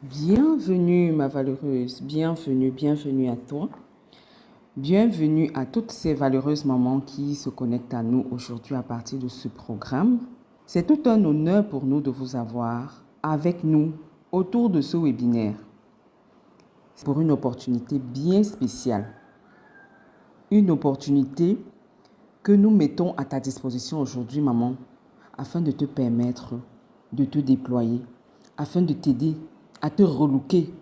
Bienvenue ma valeureuse, bienvenue à toi. Bienvenue à toutes ces valeureuses mamans qui se connectent à nous aujourd'hui à partir de ce programme. C'est tout un honneur pour nous de vous avoir avec nous autour de ce webinaire. C'est pour une opportunité bien spéciale. Une opportunité que nous mettons à ta disposition aujourd'hui, maman, afin de te permettre de te déployer, afin de t'aider à te relooker,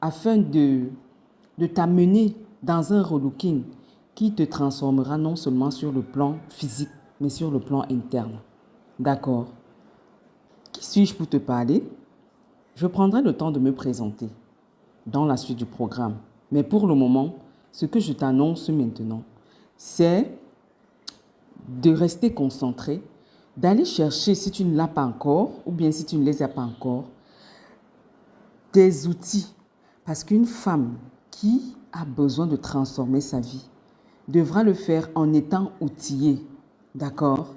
afin de t'amener dans un relooking qui te transformera non seulement sur le plan physique, mais sur le plan interne. D'accord? Qui suis-je pour te parler? Je prendrai le temps de me présenter dans la suite du programme. Mais pour le moment, ce que je t'annonce maintenant, c'est de rester concentré, d'aller chercher, si tu ne l'as pas encore, ou bien si tu ne les as pas encore, des outils. Parce qu'une femme qui a besoin de transformer sa vie devra le faire en étant outillée. D'accord?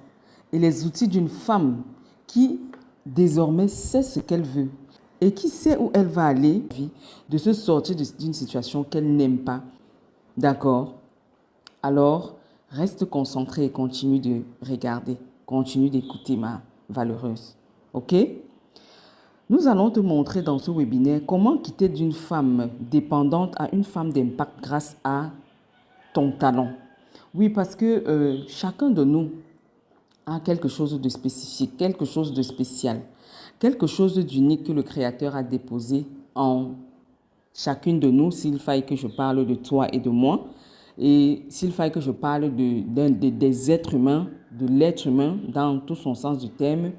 Et les outils d'une femme qui désormais sait ce qu'elle veut et qui sait où elle va aller, de se sortir d'une situation qu'elle n'aime pas. D'accord? Alors, reste concentré et continue de regarder, continue d'écouter ma valeureuse. OK? Nous allons te montrer dans ce webinaire comment quitter d'une femme dépendante à une femme d'impact grâce à ton talent. Oui, parce que chacun de nous a quelque chose de spécifique, quelque chose de spécial, quelque chose d'unique que le Créateur a déposé en chacune de nous, s'il faille que je parle de toi et de moi, et s'il faille que je parle des êtres humains, de l'être humain dans tout son sens du terme.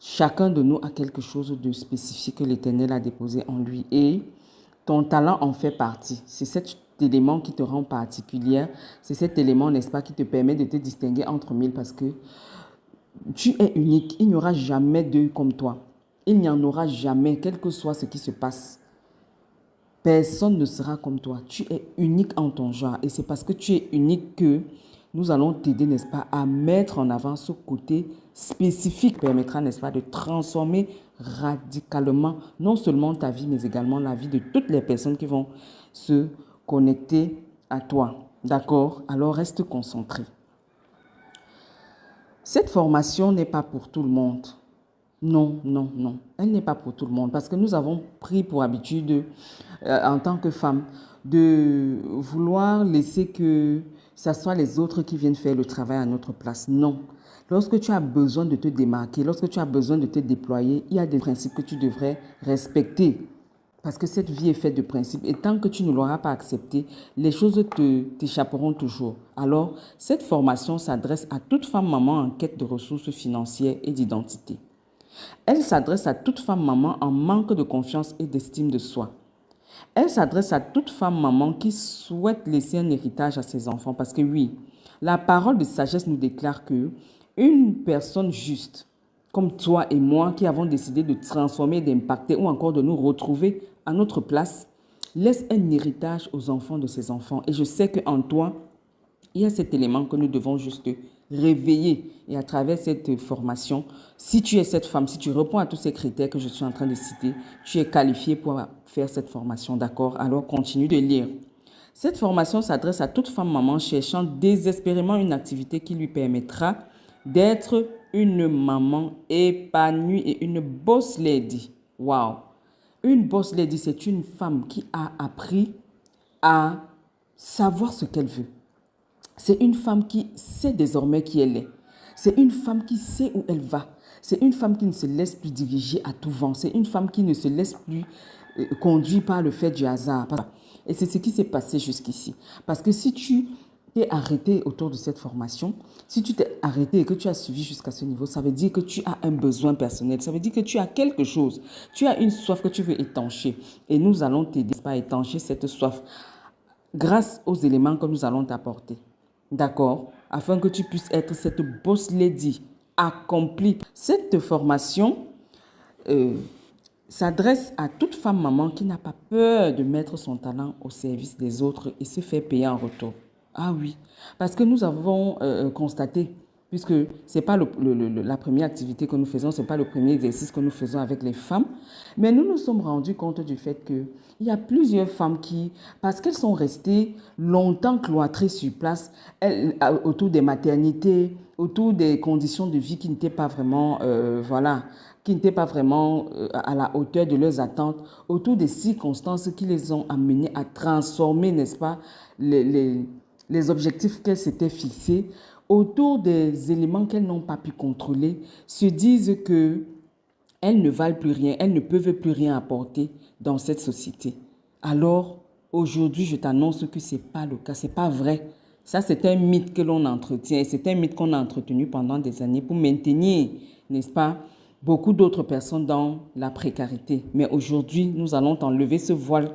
Chacun de nous a quelque chose de spécifique que l'Éternel a déposé en lui et ton talent en fait partie. C'est cet élément qui te rend particulière. C'est cet élément, n'est-ce pas, qui te permet de te distinguer entre mille parce que tu es unique. Il n'y aura jamais deux comme toi. Il n'y en aura jamais, quel que soit ce qui se passe. Personne ne sera comme toi. Tu es unique en ton genre et c'est parce que tu es unique que nous allons t'aider, n'est-ce pas, à mettre en avant ce côté spécifique qui permettra, n'est-ce pas, de transformer radicalement non seulement ta vie, mais également la vie de toutes les personnes qui vont se connecter à toi. D'accord? Alors reste concentré. Cette formation n'est pas pour tout le monde. Non, non, non. Elle n'est pas pour tout le monde parce que nous avons pris pour habitude, en tant que femme, de vouloir laisser que ce soit les autres qui viennent faire le travail à notre place. Non. Lorsque tu as besoin de te démarquer, lorsque tu as besoin de te déployer, il y a des principes que tu devrais respecter. Parce que cette vie est faite de principes et tant que tu ne l'auras pas accepté, les choses t'échapperont toujours. Alors, cette formation s'adresse à toute femme maman en quête de ressources financières et d'identité. Elle s'adresse à toute femme maman en manque de confiance et d'estime de soi. Elle s'adresse à toute femme maman qui souhaite laisser un héritage à ses enfants parce que oui, la parole de sagesse nous déclare que une personne juste, comme toi et moi qui avons décidé de transformer, d'impacter ou encore de nous retrouver à notre place, laisse un héritage aux enfants de ses enfants. Et je sais qu'en toi, il y a cet élément que nous devons juste réveiller. Et à travers cette formation, si tu es cette femme, si tu réponds à tous ces critères que je suis en train de citer, tu es qualifié pour faire cette formation, d'accord? Alors continue de lire. Cette formation s'adresse à toute femme maman cherchant désespérément une activité qui lui permettra d'être une maman épanouie et une boss lady. Wow! Une boss lady, c'est une femme qui a appris à savoir ce qu'elle veut. C'est une femme qui sait désormais qui elle est. C'est une femme qui sait où elle va. C'est une femme qui ne se laisse plus diriger à tout vent. C'est une femme qui ne se laisse plus conduire par le fait du hasard. Et c'est ce qui s'est passé jusqu'ici. Parce que si tu t'es arrêté autour de cette formation, si tu t'es arrêté et que tu as suivi jusqu'à ce niveau, ça veut dire que tu as un besoin personnel. Ça veut dire que tu as quelque chose. Tu as une soif que tu veux étancher. Et nous allons t'aider à étancher cette soif grâce aux éléments que nous allons t'apporter. D'accord? Afin que tu puisses être cette boss lady accomplie. Cette formation s'adresse à toute femme maman qui n'a pas peur de mettre son talent au service des autres et se faire payer en retour. Ah oui, parce que nous avons constaté puisque ce n'est pas la première activité que nous faisons, ce n'est pas le premier exercice que nous faisons avec les femmes. Mais nous nous sommes rendus compte du fait qu'il y a plusieurs femmes qui, parce qu'elles sont restées longtemps cloîtrées sur place, autour des maternités, autour des conditions de vie qui n'étaient pas vraiment, qui n'étaient pas vraiment à la hauteur de leurs attentes, autour des circonstances qui les ont amenées à transformer, n'est-ce pas, les objectifs qu'elles s'étaient fixés, autour des éléments qu'elles n'ont pas pu contrôler, se disent que elles ne valent plus rien, elles ne peuvent plus rien apporter dans cette société. Alors, aujourd'hui, je t'annonce que ce n'est pas le cas, ce n'est pas vrai. Ça, c'est un mythe que l'on entretient et c'est un mythe qu'on a entretenu pendant des années pour maintenir, n'est-ce pas, beaucoup d'autres personnes dans la précarité. Mais aujourd'hui, nous allons t'enlever ce voile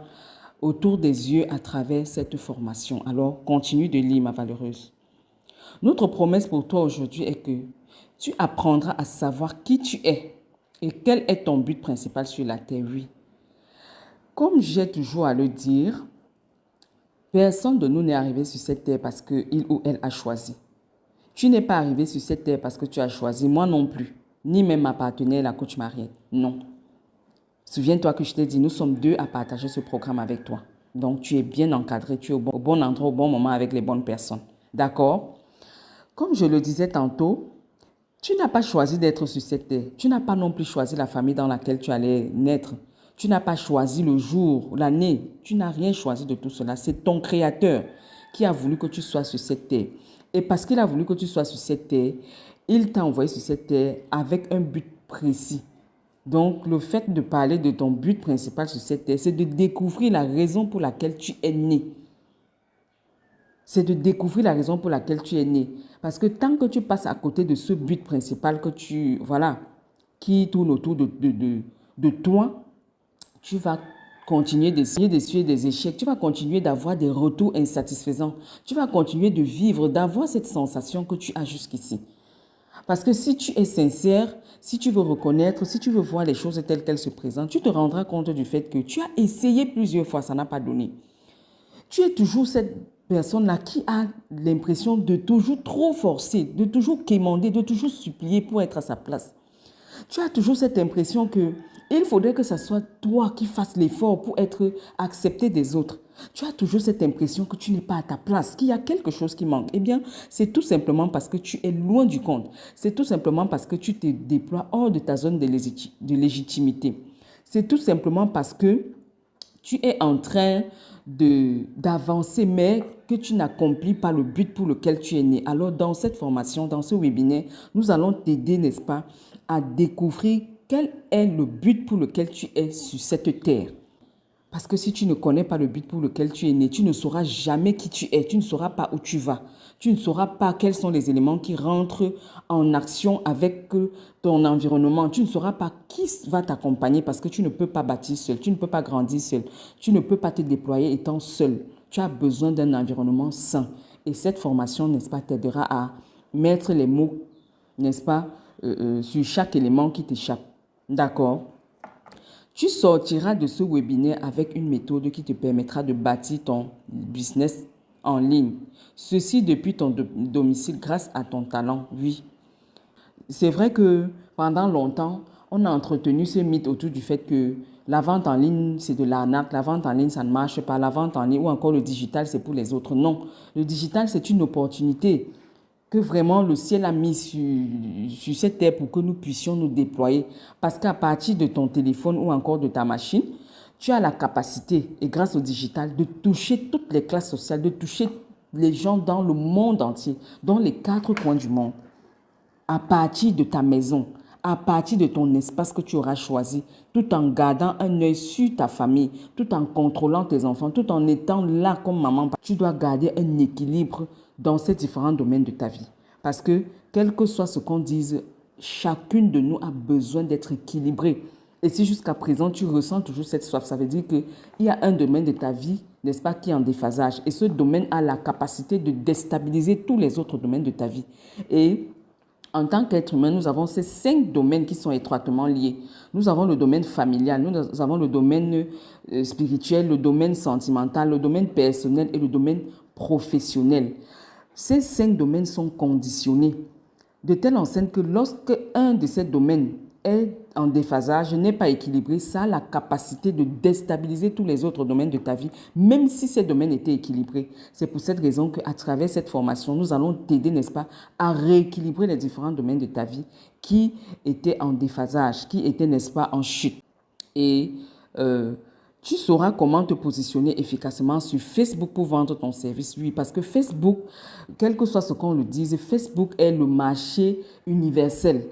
autour des yeux à travers cette formation. Alors, continue de lire, ma valeureuse. Notre promesse pour toi aujourd'hui est que tu apprendras à savoir qui tu es et quel est ton but principal sur la terre, oui. Comme j'ai toujours à le dire, personne de nous n'est arrivé sur cette terre parce qu'il ou elle a choisi. Tu n'es pas arrivé sur cette terre parce que tu as choisi, moi non plus, ni même ma partenaire, la coach Mariette, non. Souviens-toi que je t'ai dit, nous sommes deux à partager ce programme avec toi. Donc, tu es bien encadré, tu es au bon endroit, au bon moment avec les bonnes personnes. D'accord? Comme je le disais tantôt, tu n'as pas choisi d'être sur cette terre. Tu n'as pas non plus choisi la famille dans laquelle tu allais naître. Tu n'as pas choisi le jour, l'année. Tu n'as rien choisi de tout cela. C'est ton Créateur qui a voulu que tu sois sur cette terre. Et parce qu'il a voulu que tu sois sur cette terre, il t'a envoyé sur cette terre avec un but précis. Donc, le fait de parler de ton but principal sur cette terre, c'est de découvrir la raison pour laquelle tu es né. C'est de découvrir la raison pour laquelle tu es né. Parce que tant que tu passes à côté de ce but principal que qui tourne autour de toi, tu vas continuer d'essuyer des échecs. Tu vas continuer d'avoir des retours insatisfaisants. Tu vas continuer de vivre, d'avoir cette sensation que tu as jusqu'ici. Parce que si tu es sincère, si tu veux reconnaître, si tu veux voir les choses telles qu'elles se présentent, tu te rendras compte du fait que tu as essayé plusieurs fois, ça n'a pas donné. Tu es toujours cette personne-là qui a l'impression de toujours trop forcer, de toujours quémander, de toujours supplier pour être à sa place. Tu as toujours cette impression que il faudrait que ce soit toi qui fasses l'effort pour être accepté des autres. Tu as toujours cette impression que tu n'es pas à ta place, qu'il y a quelque chose qui manque. Eh bien, c'est tout simplement parce que tu es loin du compte. C'est tout simplement parce que tu te déploies hors de ta zone de légitimité. C'est tout simplement parce que tu es en train d'avancer, mais que tu n'accomplis pas le but pour lequel tu es né. Alors, dans cette formation, dans ce webinaire, nous allons t'aider, n'est-ce pas, à découvrir quel est le but pour lequel tu es sur cette terre. Parce que si tu ne connais pas le but pour lequel tu es né, tu ne sauras jamais qui tu es, tu ne sauras pas où tu vas. Tu ne sauras pas quels sont les éléments qui rentrent en action avec ton environnement. Tu ne sauras pas qui va t'accompagner parce que tu ne peux pas bâtir seul, tu ne peux pas grandir seul, tu ne peux pas te déployer étant seul. Tu as besoin d'un environnement sain. Et cette formation, n'est-ce pas, t'aidera à mettre les mots, n'est-ce pas, sur chaque élément qui t'échappe. D'accord? Tu sortiras de ce webinaire avec une méthode qui te permettra de bâtir ton business en ligne. Ceci depuis ton domicile grâce à ton talent, oui. C'est vrai que pendant longtemps, on a entretenu ce mythe autour du fait que la vente en ligne, c'est de l'arnaque, la vente en ligne, ça ne marche pas, la vente en ligne ou encore le digital, c'est pour les autres. Non, le digital, c'est une opportunité que vraiment le ciel a mis sur cette terre pour que nous puissions nous déployer. Parce qu'à partir de ton téléphone ou encore de ta machine, tu as la capacité, et grâce au digital, de toucher toutes les classes sociales, de toucher les gens dans le monde entier, dans les 4 coins du monde. À partir de ta maison, à partir de ton espace que tu auras choisi, tout en gardant un œil sur ta famille, tout en contrôlant tes enfants, tout en étant là comme maman, tu dois garder un équilibre dans ces différents domaines de ta vie. Parce que, quel que soit ce qu'on dise, chacune de nous a besoin d'être équilibrée. Et si jusqu'à présent, tu ressens toujours cette soif, ça veut dire qu'il y a un domaine de ta vie, n'est-ce pas, qui est en déphasage. Et ce domaine a la capacité de déstabiliser tous les autres domaines de ta vie. Et en tant qu'être humain, nous avons ces 5 domaines qui sont étroitement liés. Nous avons le domaine familial, nous avons le domaine spirituel, le domaine sentimental, le domaine personnel et le domaine professionnel. Ces 5 domaines sont conditionnés. de telle enseigne que lorsque un de ces domaines est en déphasage, n'est pas équilibré, ça a la capacité de déstabiliser tous les autres domaines de ta vie, même si ces domaines étaient équilibrés. C'est pour cette raison qu'à travers cette formation, nous allons t'aider, n'est-ce pas, à rééquilibrer les différents domaines de ta vie qui étaient en déphasage, qui étaient, n'est-ce pas, en chute. Et tu sauras comment te positionner efficacement sur Facebook pour vendre ton service. Oui, parce que Facebook, quel que soit ce qu'on le dise, Facebook est le marché universel.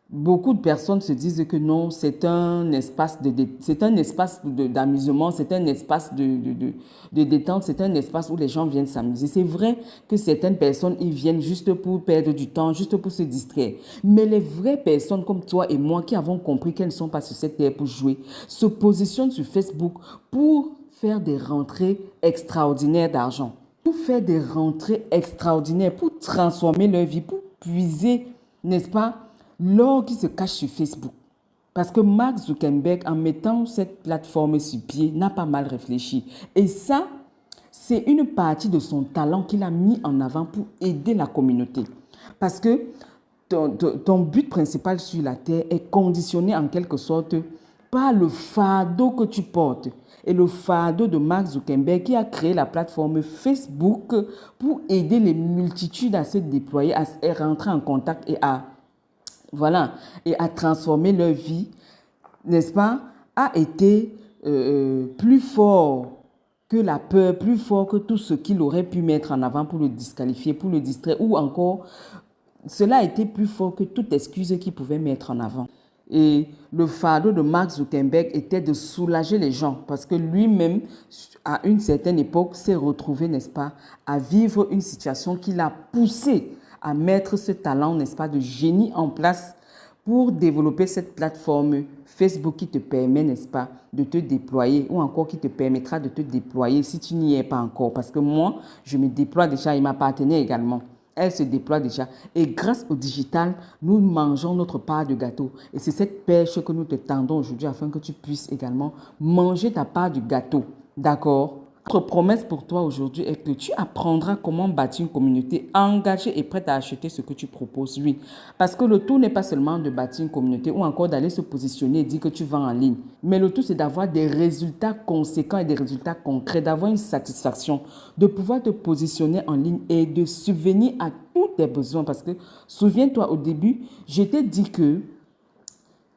Beaucoup de personnes se disent que non, c'est un espace d'amusement, c'est un espace de détente, c'est un espace où les gens viennent s'amuser. C'est vrai que certaines personnes y viennent juste pour perdre du temps, juste pour se distraire. Mais les vraies personnes comme toi et moi qui avons compris qu'elles ne sont pas sur cette terre pour jouer, se positionnent sur Facebook pour faire des rentrées extraordinaires d'argent, pour faire des rentrées extraordinaires, pour transformer leur vie, pour puiser, n'est-ce pas, l'or qui se cache sur Facebook. Parce que Mark Zuckerberg, en mettant cette plateforme sur pied, n'a pas mal réfléchi. Et ça, c'est une partie de son talent qu'il a mis en avant pour aider la communauté. Parce que ton but principal sur la terre est conditionné en quelque sorte par le fardeau que tu portes. Et le fardeau de Mark Zuckerberg qui a créé la plateforme Facebook pour aider les multitudes à se déployer, à rentrer en contact et à transformer leur vie, n'est-ce pas, a été plus fort que la peur, plus fort que tout ce qu'il aurait pu mettre en avant pour le disqualifier, pour le distraire, ou encore, cela a été plus fort que toute excuse qu'il pouvait mettre en avant. Et le fardeau de Mark Zuckerberg était de soulager les gens, parce que lui-même, à une certaine époque, s'est retrouvé, n'est-ce pas, à vivre une situation qui l'a poussé à mettre ce talent, n'est-ce pas, de génie en place pour développer cette plateforme Facebook qui te permet, n'est-ce pas, de te déployer ou encore qui te permettra de te déployer si tu n'y es pas encore. Parce que moi, je me déploie déjà et ma partenaire également. Elle se déploie déjà. Et grâce au digital, nous mangeons notre part de gâteau. Et c'est cette pêche que nous te tendons aujourd'hui afin que tu puisses également manger ta part du gâteau. D'accord? Notre promesse pour toi aujourd'hui est que tu apprendras comment bâtir une communauté engagée et prête à acheter ce que tu proposes, oui. Parce que le tout n'est pas seulement de bâtir une communauté ou encore d'aller se positionner et dire que tu vends en ligne. Mais le tout, c'est d'avoir des résultats conséquents et des résultats concrets, d'avoir une satisfaction, de pouvoir te positionner en ligne et de subvenir à tous tes besoins. Parce que, souviens-toi, au début, je t'ai dit que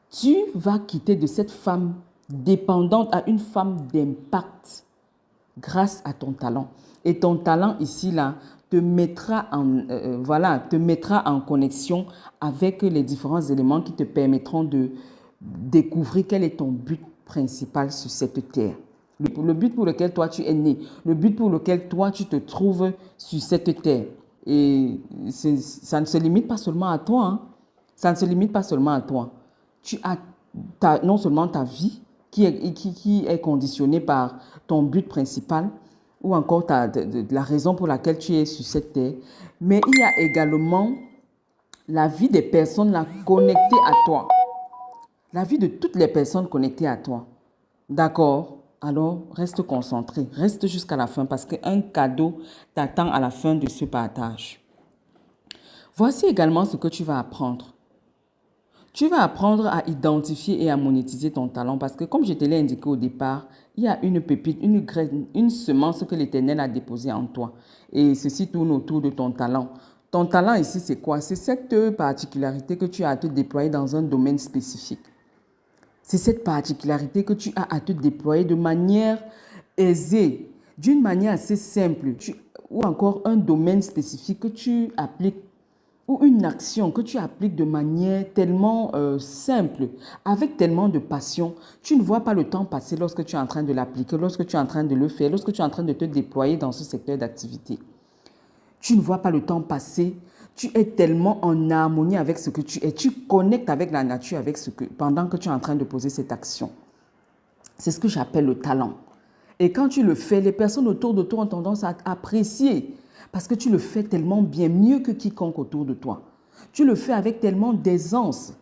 tu vas quitter de cette femme dépendante à une femme d'impact grâce à ton talent. Et ton talent ici, là, te mettra en connexion avec les différents éléments qui te permettront de découvrir quel est ton but principal sur cette terre. Le but pour lequel toi tu es né, le but pour lequel toi tu te trouves sur cette terre. Et ça ne se limite pas seulement à toi, hein. Ça ne se limite pas seulement à toi. Tu as non seulement ta vie qui est conditionnée par ton but principal ou encore la raison pour laquelle tu es sur cette terre, mais il y a également la vie des personnes là, connectées à toi. La vie de toutes les personnes connectées à toi. D'accord? Alors, reste concentré. Reste jusqu'à la fin parce qu'un cadeau t'attend à la fin de ce partage. Voici également ce que tu vas apprendre. Tu vas apprendre à identifier et à monétiser ton talent parce que, comme je te l'ai indiqué au départ, il y a une pépite, une graine, une semence que l'Éternel a déposée en toi. Et ceci tourne autour de ton talent. Ton talent ici, c'est quoi? C'est cette particularité que tu as à te déployer dans un domaine spécifique. C'est cette particularité que tu as à te déployer de manière aisée, d'une manière assez simple, ou encore un domaine spécifique que tu appliques ou une action que tu appliques de manière tellement simple, avec tellement de passion, tu ne vois pas le temps passer lorsque tu es en train de l'appliquer, lorsque tu es en train de le faire, lorsque tu es en train de te déployer dans ce secteur d'activité. Tu ne vois pas le temps passer, tu es tellement en harmonie avec ce que tu es, tu connectes avec la nature pendant que tu es en train de poser cette action. C'est ce que j'appelle le talent. Et quand tu le fais, les personnes autour de toi ont tendance à apprécier. Parce que tu le fais tellement bien, mieux que quiconque autour de toi. Tu le fais avec tellement d'aisance.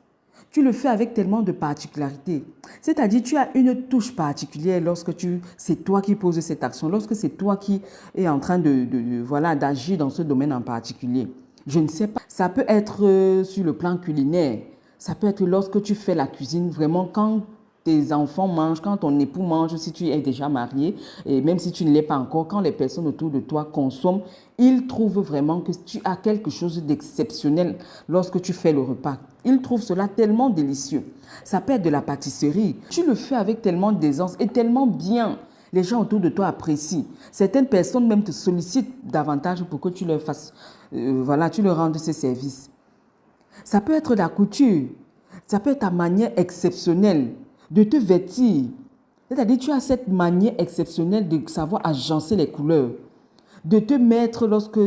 Tu le fais avec tellement de particularité. C'est-à-dire, tu as une touche particulière lorsque c'est toi qui poses cette action, lorsque c'est toi qui es en train d'agir dans ce domaine en particulier. Je ne sais pas. Ça peut être sur le plan culinaire. Ça peut être lorsque tu fais la cuisine, vraiment quand tes enfants mangent, quand ton époux mange, si tu es déjà marié, et même si tu ne l'es pas encore, quand les personnes autour de toi consomment, ils trouvent vraiment que tu as quelque chose d'exceptionnel lorsque tu fais le repas. Ils trouvent cela tellement délicieux. Ça peut être de la pâtisserie. Tu le fais avec tellement d'aisance et tellement bien. Les gens autour de toi apprécient. Certaines personnes même te sollicitent davantage pour que tu leur fasses, voilà, tu leur rendes ces services. Ça peut être la couture. Ça peut être ta manière exceptionnelle de te vêtir. C'est-à-dire, tu as cette manière exceptionnelle de savoir agencer les couleurs, de te mettre lorsque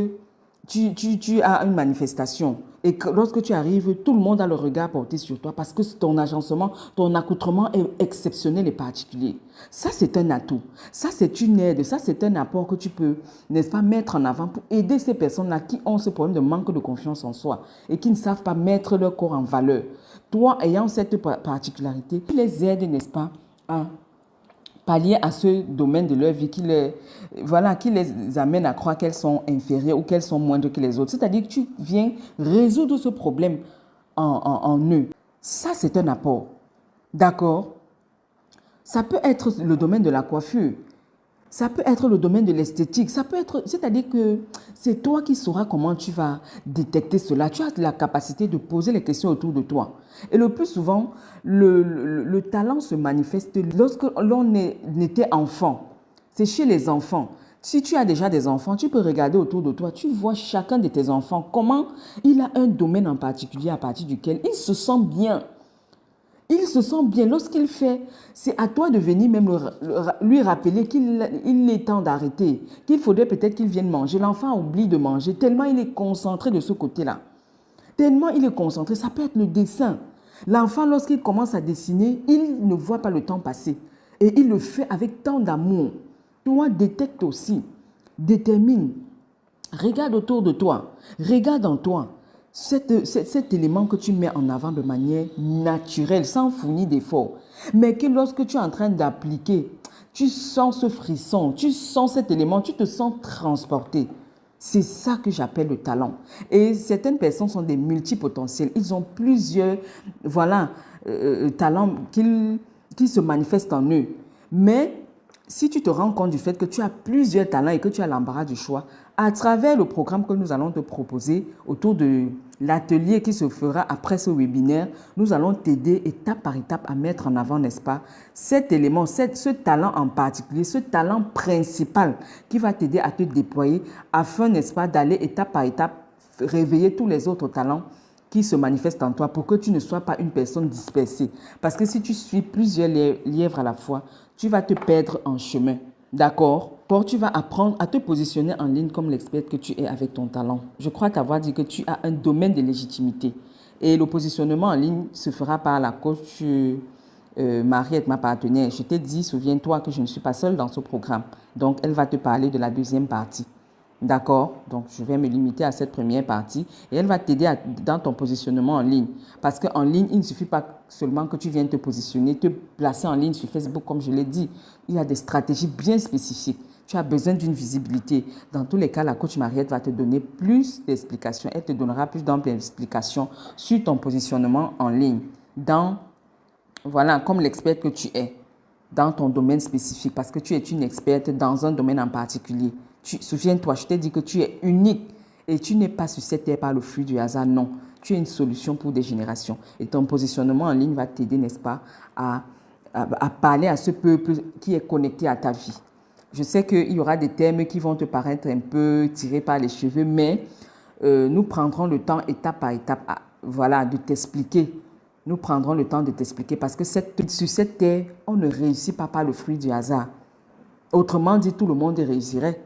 tu as une manifestation et que lorsque tu arrives, tout le monde a le regard porté sur toi parce que ton agencement, ton accoutrement est exceptionnel et particulier. Ça, c'est un atout. Ça, c'est une aide. Ça, c'est un apport que tu peux, n'est-ce pas, mettre en avant pour aider ces personnes-là qui ont ce problème de manque de confiance en soi et qui ne savent pas mettre leur corps en valeur. Toi, ayant cette particularité, tu les aides, n'est-ce pas, à pallier à ce domaine de leur vie qui les amène à croire qu'elles sont inférieures ou qu'elles sont moindres que les autres. C'est-à-dire que tu viens résoudre ce problème en eux. Ça, c'est un apport. D'accord? Ça peut être le domaine de la coiffure. Ça peut être le domaine de l'esthétique. Ça peut être, c'est-à-dire que c'est toi qui sauras comment tu vas détecter cela. Tu as la capacité de poser les questions autour de toi. Et le plus souvent, le talent se manifeste lorsque l'on était enfant. C'est chez les enfants. Si tu as déjà des enfants, tu peux regarder autour de toi. Tu vois chacun de tes enfants, comment il a un domaine en particulier à partir duquel il se sent bien. Il se sent bien. Lorsqu'il fait, c'est à toi de venir même lui rappeler qu'il est temps d'arrêter, qu'il faudrait peut-être qu'il vienne manger. L'enfant oublie de manger tellement il est concentré de ce côté-là. Tellement il est concentré, ça peut être le dessin. L'enfant, lorsqu'il commence à dessiner, il ne voit pas le temps passer. Et il le fait avec tant d'amour. Toi, détecte aussi, détermine, regarde autour de toi, regarde en toi. Cet élément que tu mets en avant de manière naturelle, sans fournir d'effort, mais que lorsque tu es en train d'appliquer, tu sens ce frisson, tu sens cet élément, tu te sens transporté. C'est ça que j'appelle le talent. Et certaines personnes sont des multipotentiels. Ils ont plusieurs talents qui se manifestent en eux. Mais si tu te rends compte du fait que tu as plusieurs talents et que tu as l'embarras du choix, à travers le programme que nous allons te proposer autour de l'atelier qui se fera après ce webinaire, nous allons t'aider étape par étape à mettre en avant, n'est-ce pas, cet élément, ce talent en particulier, ce talent principal qui va t'aider à te déployer afin, n'est-ce pas, d'aller étape par étape réveiller tous les autres talents qui se manifestent en toi pour que tu ne sois pas une personne dispersée. Parce que si tu suis plusieurs lièvres à la fois, tu vas te perdre en chemin. D'accord? Tu vas apprendre à te positionner en ligne comme l'experte que tu es avec ton talent. Je crois t'avoir dit que tu as un domaine de légitimité. Et le positionnement en ligne se fera par la coach Mariette, ma partenaire. Je t'ai dit, souviens-toi que je ne suis pas seule dans ce programme. Donc, elle va te parler de la deuxième partie. D'accord? Donc, je vais me limiter à cette première partie et elle va t'aider dans ton positionnement en ligne. Parce qu'en ligne, il ne suffit pas seulement que tu viennes te positionner, te placer en ligne sur Facebook, comme je l'ai dit. Il y a des stratégies bien spécifiques. Tu as besoin d'une visibilité. Dans tous les cas, la coach Mariette va te donner plus d'explications. Elle te donnera plus d'amples explications sur ton positionnement en ligne. Comme l'experte que tu es dans ton domaine spécifique, parce que tu es une experte dans un domaine en particulier. Souviens-toi, je t'ai dit que tu es unique et tu n'es pas sur cette terre par le flux du hasard, non. Tu es une solution pour des générations. Et ton positionnement en ligne va t'aider, n'est-ce pas, à parler à ce peuple qui est connecté à ta vie. Je sais qu'il y aura des termes qui vont te paraître un peu tirés par les cheveux, mais nous prendrons le temps, étape par étape, de t'expliquer. Nous prendrons le temps de t'expliquer parce que sur cette terre, on ne réussit pas par le fruit du hasard. Autrement dit, tout le monde réussirait.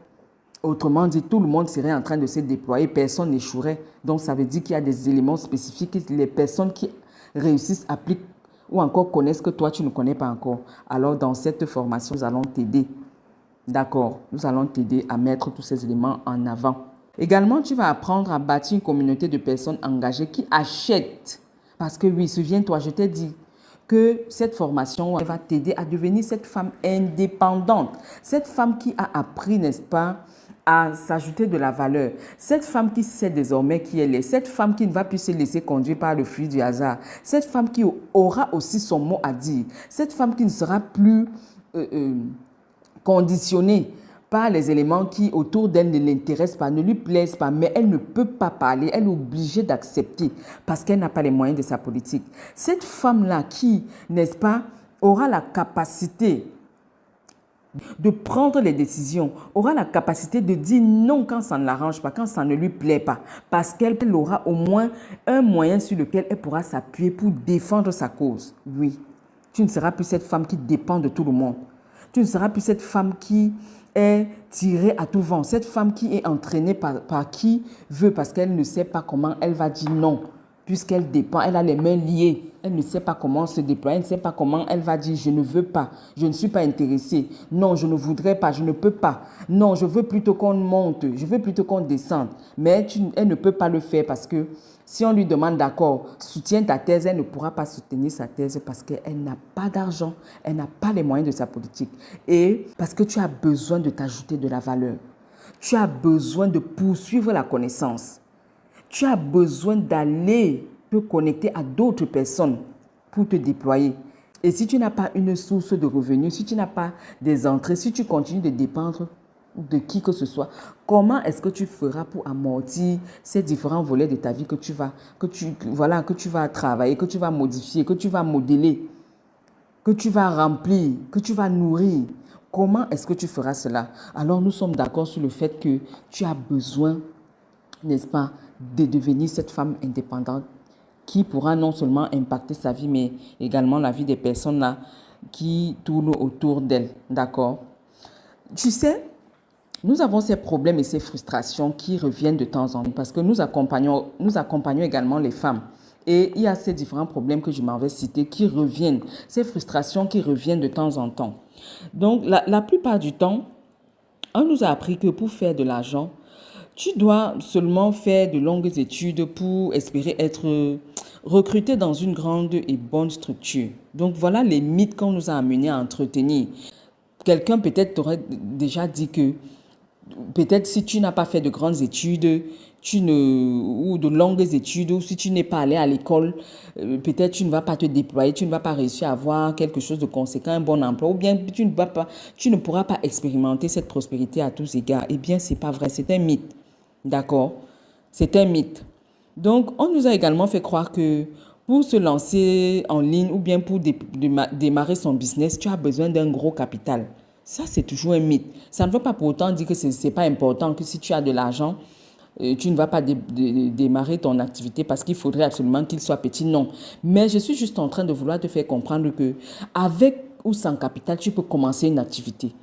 Autrement dit, tout le monde serait en train de se déployer, personne n'échouerait. Donc, ça veut dire qu'il y a des éléments spécifiques que les personnes qui réussissent, appliquent ou encore connaissent que toi, tu ne connais pas encore. Alors, dans cette formation, nous allons t'aider. D'accord? Nous allons t'aider à mettre tous ces éléments en avant. Également, tu vas apprendre à bâtir une communauté de personnes engagées qui achètent. Parce que oui, souviens-toi, je t'ai dit que cette formation va t'aider à devenir cette femme indépendante. Cette femme qui a appris, n'est-ce pas, à s'ajouter de la valeur. Cette femme qui sait désormais qui elle est, cette femme qui ne va plus se laisser conduire par le flux du hasard, cette femme qui aura aussi son mot à dire, cette femme qui ne sera plus conditionnée par les éléments qui autour d'elle ne l'intéressent pas, ne lui plaisent pas, mais elle ne peut pas parler, elle est obligée d'accepter parce qu'elle n'a pas les moyens de sa politique. Cette femme-là qui, n'est-ce pas, aura la capacité de prendre les décisions, aura la capacité de dire non quand ça ne l'arrange pas, quand ça ne lui plaît pas, parce qu'elle aura au moins un moyen sur lequel elle pourra s'appuyer pour défendre sa cause. Oui, tu ne seras plus cette femme qui dépend de tout le monde. Tu ne seras plus cette femme qui est tirée à tout vent, cette femme qui est entraînée par qui veut, parce qu'elle ne sait pas comment elle va dire non, puisqu'elle dépend, elle a les mains liées. Elle ne sait pas comment se déployer, elle ne sait pas comment elle va dire « je ne veux pas, je ne suis pas intéressée, non, je ne voudrais pas, je ne peux pas, non, je veux plutôt qu'on monte, je veux plutôt qu'on descende ». Mais elle ne peut pas le faire parce que si on lui demande d'accord, soutiens ta thèse, elle ne pourra pas soutenir sa thèse parce qu'elle n'a pas d'argent, elle n'a pas les moyens de sa politique. Et parce que tu as besoin de t'ajouter de la valeur, tu as besoin de poursuivre la connaissance. Tu as besoin d'aller te connecter à d'autres personnes pour te déployer. Et si tu n'as pas une source de revenus, si tu n'as pas des entrées, si tu continues de dépendre de qui que ce soit, comment est-ce que tu feras pour amortir ces différents volets de ta vie que tu vas travailler, que tu vas modifier, que tu vas modeler, que tu vas remplir, que tu vas nourrir? Comment est-ce que tu feras cela? Alors nous sommes d'accord sur le fait que tu as besoin, n'est-ce pas, de devenir cette femme indépendante qui pourra non seulement impacter sa vie, mais également la vie des personnes là qui tournent autour d'elle. D'accord? Tu sais, nous avons ces problèmes et ces frustrations qui reviennent de temps en temps parce que nous accompagnons également les femmes. Et il y a ces différents problèmes que je m'en vais citer qui reviennent, ces frustrations qui reviennent de temps en temps. Donc, la plupart du temps, on nous a appris que pour faire de l'argent, tu dois seulement faire de longues études pour espérer être recruté dans une grande et bonne structure. Donc voilà les mythes qu'on nous a amenés à entretenir. Quelqu'un peut-être t'aurait déjà dit que peut-être si tu n'as pas fait de grandes études, ou de longues études, ou si tu n'es pas allé à l'école, peut-être tu ne vas pas te déployer, tu ne vas pas réussir à avoir quelque chose de conséquent, un bon emploi, ou bien tu ne pourras pas expérimenter cette prospérité à tous égards. Eh bien, ce n'est pas vrai, c'est un mythe. D'accord? C'est un mythe. Donc, on nous a également fait croire que pour se lancer en ligne ou bien pour démarrer son business, tu as besoin d'un gros capital. Ça, c'est toujours un mythe. Ça ne veut pas pour autant dire que ce n'est pas important, que si tu as de l'argent, tu ne vas pas démarrer ton activité parce qu'il faudrait absolument qu'il soit petit. Non. Mais je suis juste en train de vouloir te faire comprendre que avec ou sans capital, tu peux commencer une activité.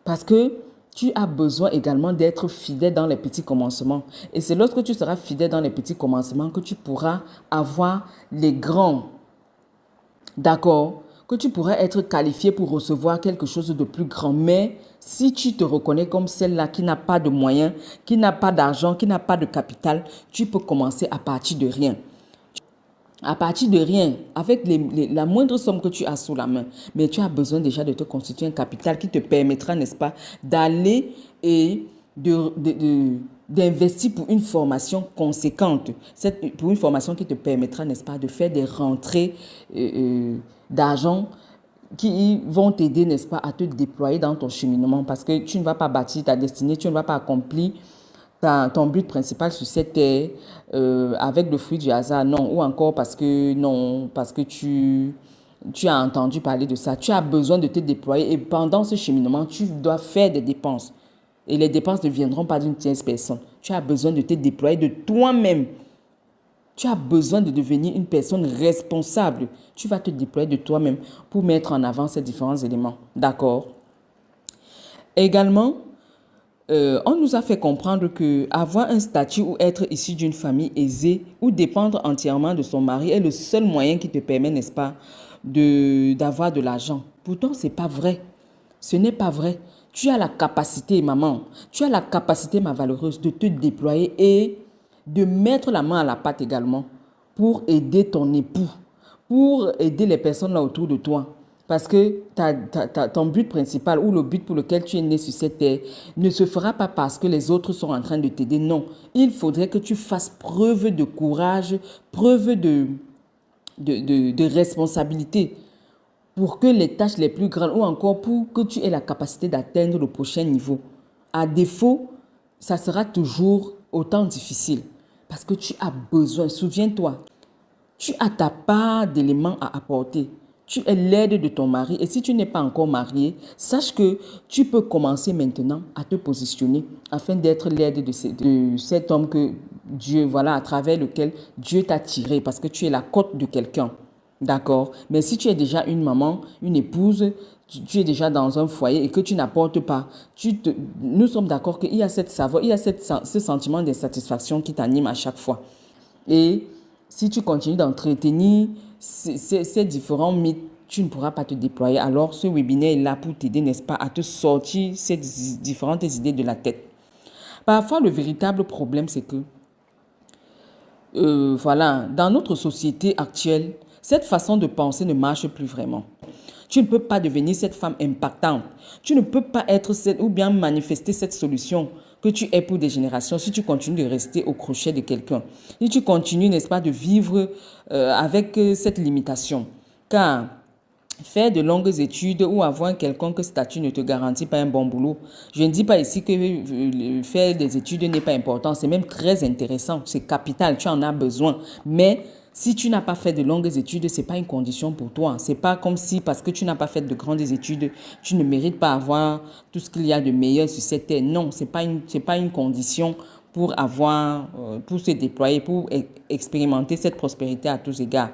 Parce que tu as besoin également d'être fidèle dans les petits commencements. Et c'est lorsque tu seras fidèle dans les petits commencements que tu pourras avoir les grands. D'accord? Que tu pourras être qualifié pour recevoir quelque chose de plus grand. Mais si tu te reconnais comme celle-là qui n'a pas de moyens, qui n'a pas d'argent, qui n'a pas de capital, tu peux commencer à partir de rien. À partir de rien, avec la moindre somme que tu as sous la main, mais tu as besoin déjà de te constituer un capital qui te permettra, n'est-ce pas, d'aller et d'investir pour une formation conséquente, pour une formation qui te permettra, n'est-ce pas, de faire des rentrées d'argent qui vont t'aider, n'est-ce pas, à te déployer dans ton cheminement parce que tu ne vas pas bâtir ta destinée, tu ne vas pas accomplir ton but principal sur cette terre avec le fruit du hasard, non, ou encore parce que tu as entendu parler de ça. Tu as besoin de te déployer et pendant ce cheminement, tu dois faire des dépenses. Et les dépenses ne viendront pas d'une tierce personne. Tu as besoin de te déployer de toi-même. Tu as besoin de devenir une personne responsable. Tu vas te déployer de toi-même pour mettre en avant ces différents éléments. D'accord? Également, on nous a fait comprendre que avoir un statut ou être issu d'une famille aisée ou dépendre entièrement de son mari est le seul moyen qui te permet, n'est-ce pas, d'avoir de l'argent. Pourtant, ce n'est pas vrai. Ce n'est pas vrai. Tu as la capacité, maman, tu as la capacité, ma valeureuse, de te déployer et de mettre la main à la pâte également pour aider ton époux, pour aider les personnes là autour de toi Parce que ton but principal ou le but pour lequel tu es né sur cette terre ne se fera pas parce que les autres sont en train de t'aider. Non, il faudrait que tu fasses preuve de courage, preuve de responsabilité pour que les tâches les plus grandes ou encore pour que tu aies la capacité d'atteindre le prochain niveau. À défaut, ça sera toujours autant difficile parce que tu as besoin, souviens-toi, tu as ta part d'éléments à apporter. Tu es l'aide de ton mari et si tu n'es pas encore marié, sache que tu peux commencer maintenant à te positionner afin d'être l'aide de cet homme que Dieu, voilà, à travers lequel Dieu t'a tiré parce que tu es la côte de quelqu'un. D'accord? Mais si tu es déjà une maman, une épouse, tu es déjà dans un foyer et que tu n'apportes pas, nous sommes d'accord qu'il y a cette saveur, il y a ce sentiment d'insatisfaction qui t'anime à chaque fois. Et si tu continues d'entretenir ces différents mythes, tu ne pourras pas te déployer. Alors, ce webinaire est là pour t'aider, n'est-ce pas, à te sortir ces différentes idées de la tête. Parfois, le véritable problème, c'est que, voilà, dans notre société actuelle, cette façon de penser ne marche plus vraiment. Tu ne peux pas devenir cette femme impactante. Tu ne peux pas être ou bien manifester cette solution que tu es pour des générations si tu continues de rester au crochet de quelqu'un. Si tu continues, n'est-ce pas, de vivre avec cette limitation. Car faire de longues études ou avoir un quelconque statut ne te garantit pas un bon boulot. Je ne dis pas ici que faire des études n'est pas important. C'est même très intéressant. C'est capital. Tu en as besoin. Mais si tu n'as pas fait de longues études, ce n'est pas une condition pour toi. Ce n'est pas comme si, parce que tu n'as pas fait de grandes études, tu ne mérites pas avoir tout ce qu'il y a de meilleur sur cette terre. Non, ce n'est pas une condition pour pour se déployer, pour expérimenter cette prospérité à tous égards.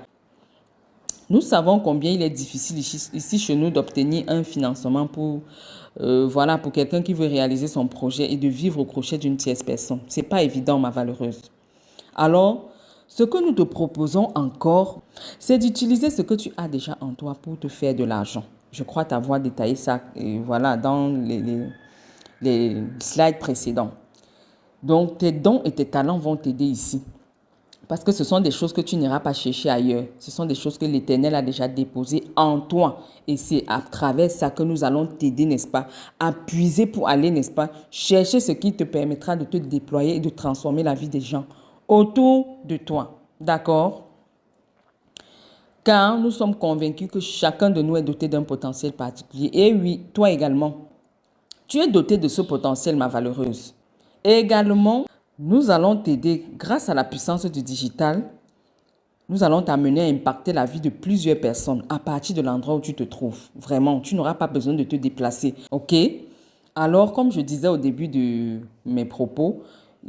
Nous savons combien il est difficile ici chez nous d'obtenir un financement voilà, pour quelqu'un qui veut réaliser son projet et de vivre au crochet d'une tierce personne. Ce n'est pas évident, ma valeureuse. Alors, ce que nous te proposons encore, c'est d'utiliser ce que tu as déjà en toi pour te faire de l'argent. Je crois t'avoir détaillé ça voilà, dans les slides précédents. Donc, tes dons et tes talents vont t'aider ici. Parce que ce sont des choses que tu n'iras pas chercher ailleurs. Ce sont des choses que l'Éternel a déjà déposées en toi. Et c'est à travers ça que nous allons t'aider, n'est-ce pas, à puiser pour aller, n'est-ce pas, chercher ce qui te permettra de te déployer et de transformer la vie des gens autour de toi. D'accord? Car nous sommes convaincus que chacun de nous est doté d'un potentiel particulier. Et oui, toi également. Tu es doté de ce potentiel, ma valeureuse. Et également, nous allons t'aider grâce à la puissance du digital. Nous allons t'amener à impacter la vie de plusieurs personnes à partir de l'endroit où tu te trouves. Vraiment, tu n'auras pas besoin de te déplacer. OK? Alors, comme je disais au début de mes propos,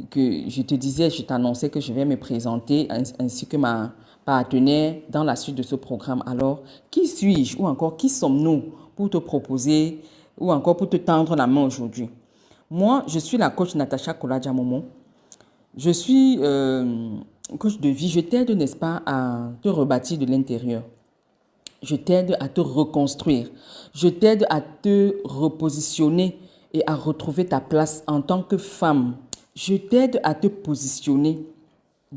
que je te disais, je t'annonçais que je vais me présenter ainsi que ma partenaire dans la suite de ce programme. Alors, qui suis-je ou encore qui sommes-nous pour te proposer ou encore pour te tendre la main aujourd'hui? Moi, je suis la coach Natacha Koladjamomo. Je suis coach de vie. Je t'aide, n'est-ce pas, à te rebâtir de l'intérieur. Je t'aide à te reconstruire. Je t'aide à te repositionner et à retrouver ta place en tant que femme. Je t'aide à te positionner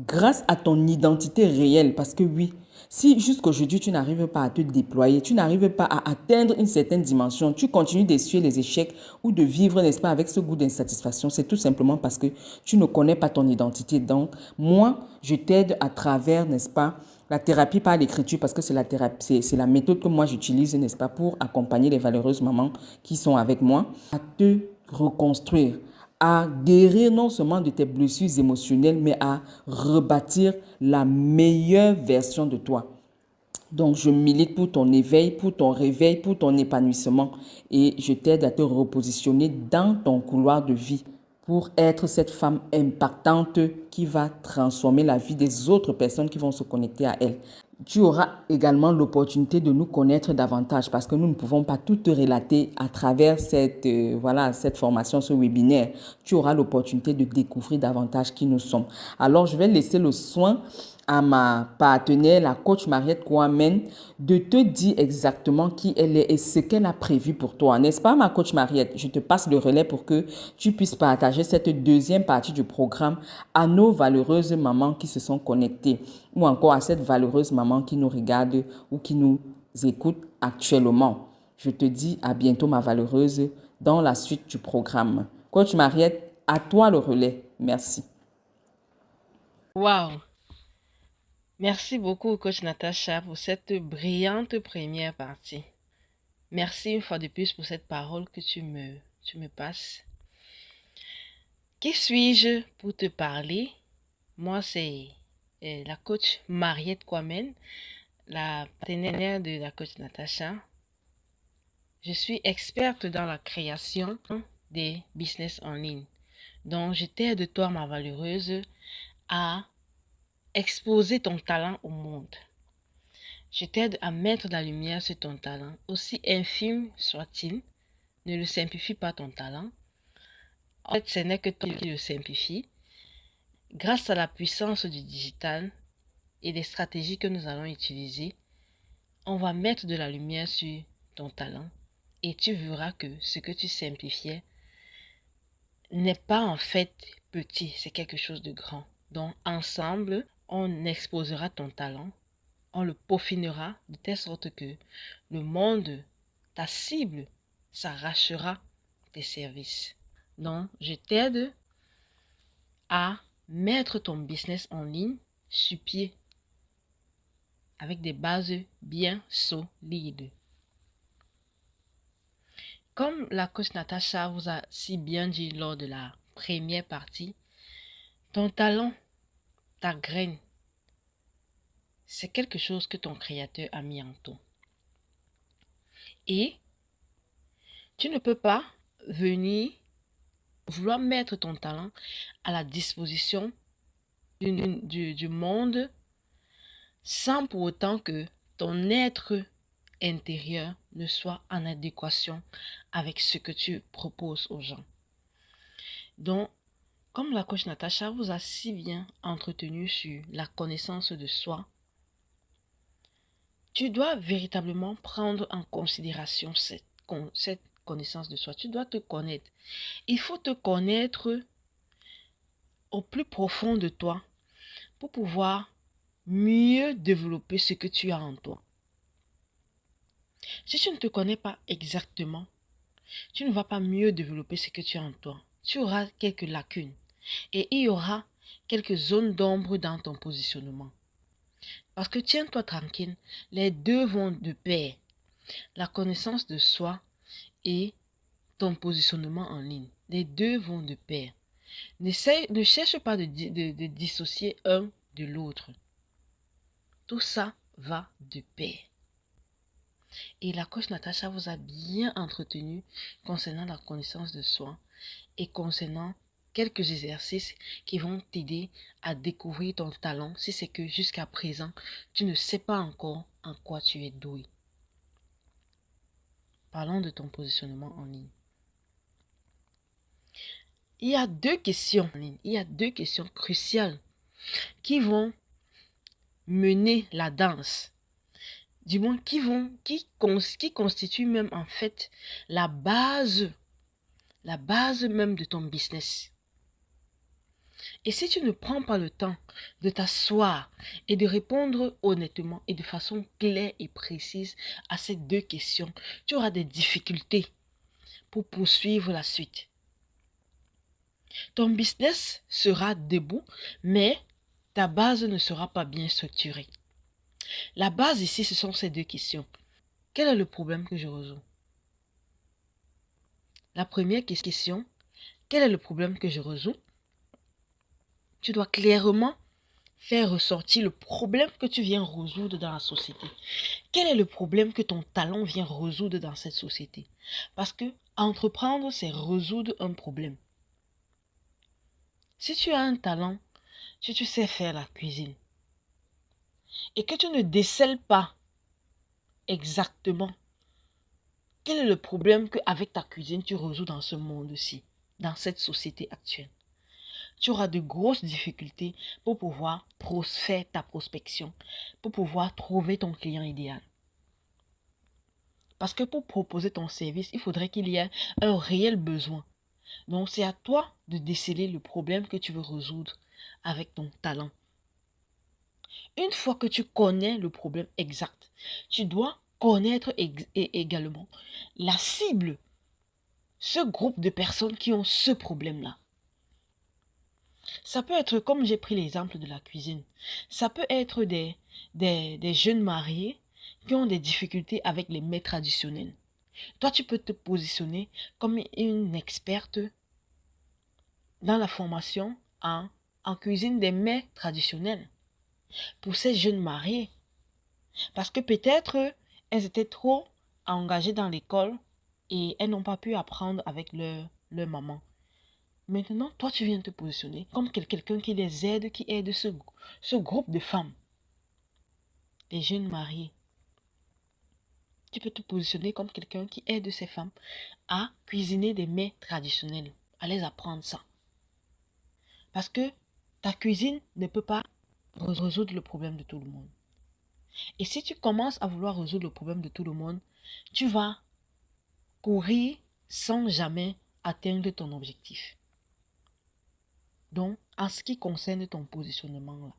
grâce à ton identité réelle. Parce que oui, si jusqu'aujourd'hui tu n'arrives pas à te déployer, tu n'arrives pas à atteindre une certaine dimension, tu continues d'essuyer les échecs ou de vivre, n'est-ce pas, avec ce goût d'insatisfaction, c'est tout simplement parce que tu ne connais pas ton identité. Donc, moi, je t'aide à travers, n'est-ce pas, la thérapie par l'écriture, parce que c'est la thérapie, c'est la méthode que moi j'utilise, n'est-ce pas, pour accompagner les valeureuses mamans qui sont avec moi, à te reconstruire, à guérir non seulement de tes blessures émotionnelles, mais à rebâtir la meilleure version de toi. Donc, je milite pour ton éveil, pour ton réveil, pour ton épanouissement et je t'aide à te repositionner dans ton couloir de vie pour être cette femme impactante qui va transformer la vie des autres personnes qui vont se connecter à elle. Tu auras également l'opportunité de nous connaître davantage parce que nous ne pouvons pas tout te relater à travers cette formation, ce webinaire. Tu auras l'opportunité de découvrir davantage qui nous sommes. Alors, je vais laisser le soin à ma partenaire, la coach Mariette Kouamen, de te dire exactement qui elle est et ce qu'elle a prévu pour toi. N'est-ce pas, ma coach Mariette? Je te passe le relais pour que tu puisses partager cette deuxième partie du programme à nos valeureuses mamans qui se sont connectées ou encore à cette valeureuse maman qui nous regarde ou qui nous écoute actuellement. Je te dis à bientôt, ma valeureuse, dans la suite du programme. Coach Mariette, à toi le relais. Merci. Waouh! Merci beaucoup, Coach Natacha, pour cette brillante première partie. Merci une fois de plus pour cette parole que tu me passes. Qui suis-je pour te parler? Moi, c'est la coach Mariette Kwame, la partenaire de la coach Natacha. Je suis experte dans la création des business en ligne. Donc, je t'aide, toi, ma valeureuse, à exposer ton talent au monde. Je t'aide à mettre de la lumière sur ton talent, aussi infime soit-il. Ne le simplifie pas ton talent. En fait, ce n'est que toi qui le simplifie. Grâce à la puissance du digital et des stratégies que nous allons utiliser, on va mettre de la lumière sur ton talent et tu verras que ce que tu simplifiais n'est pas en fait petit, c'est quelque chose de grand. Donc, ensemble, on exposera ton talent, on le peaufinera de telle sorte que le monde, ta cible, s'arrachera tes services. Donc, je t'aide à mettre ton business en ligne sur pied avec des bases bien solides. Comme la coach Natacha vous a si bien dit lors de la première partie, ton talent, ta graine, c'est quelque chose que ton créateur a mis en toi. Et tu ne peux pas venir vouloir mettre ton talent à la disposition du monde sans pour autant que ton être intérieur ne soit en adéquation avec ce que tu proposes aux gens. Donc, comme la coach Natacha vous a si bien entretenu sur la connaissance de soi, tu dois véritablement prendre en considération cette connaissance de soi. Tu dois te connaître. Il faut te connaître au plus profond de toi pour pouvoir mieux développer ce que tu as en toi. Si tu ne te connais pas exactement, tu ne vas pas mieux développer ce que tu as en toi. Tu auras quelques lacunes et il y aura quelques zones d'ombre dans ton positionnement. Parce que tiens-toi tranquille, les deux vont de pair. La connaissance de soi et ton positionnement en ligne. Les deux vont de pair. Ne cherche pas de dissocier un de l'autre. Tout ça va de pair. Et la coach Natacha vous a bien entretenu concernant la connaissance de soi et concernant quelques exercices qui vont t'aider à découvrir ton talent si c'est que jusqu'à présent, tu ne sais pas encore en quoi tu es doué. Parlons de ton positionnement en ligne. Il y a deux questions en ligne, il y a deux questions cruciales qui vont mener la danse. Du moins, qui constituent même en fait la base même de ton business. Et si tu ne prends pas le temps de t'asseoir et de répondre honnêtement et de façon claire et précise à ces deux questions, tu auras des difficultés pour poursuivre la suite. Ton business sera debout, mais ta base ne sera pas bien structurée. La base ici, ce sont ces deux questions. Quel est le problème que je résous? La première question, quel est le problème que je résous? Tu dois clairement faire ressortir le problème que tu viens résoudre dans la société. Quel est le problème que ton talent vient résoudre dans cette société? Parce que entreprendre, c'est résoudre un problème. Si tu as un talent, si tu sais faire la cuisine, et que tu ne décèles pas exactement quel est le problème qu'avec ta cuisine tu résous dans ce monde-ci, dans cette société actuelle, tu auras de grosses difficultés pour pouvoir faire ta prospection, pour pouvoir trouver ton client idéal. Parce que pour proposer ton service, il faudrait qu'il y ait un réel besoin. Donc, c'est à toi de déceler le problème que tu veux résoudre avec ton talent. Une fois que tu connais le problème exact, tu dois connaître également la cible, ce groupe de personnes qui ont ce problème-là. Ça peut être, comme j'ai pris l'exemple de la cuisine, ça peut être des jeunes mariés qui ont des difficultés avec les mets traditionnels. Toi, tu peux te positionner comme une experte dans la formation en cuisine des mets traditionnels pour ces jeunes mariés. Parce que peut-être elles étaient trop engagées dans l'école et elles n'ont pas pu apprendre avec leur maman. Maintenant, toi, tu viens te positionner comme quelqu'un qui les aide, qui aide ce groupe de femmes, les jeunes mariés. Tu peux te positionner comme quelqu'un qui aide ces femmes à cuisiner des mets traditionnels, à les apprendre ça. Parce que ta cuisine ne peut pas résoudre le problème de tout le monde. Et si tu commences à vouloir résoudre le problème de tout le monde, tu vas courir sans jamais atteindre ton objectif. Donc, en ce qui concerne ton positionnement, là,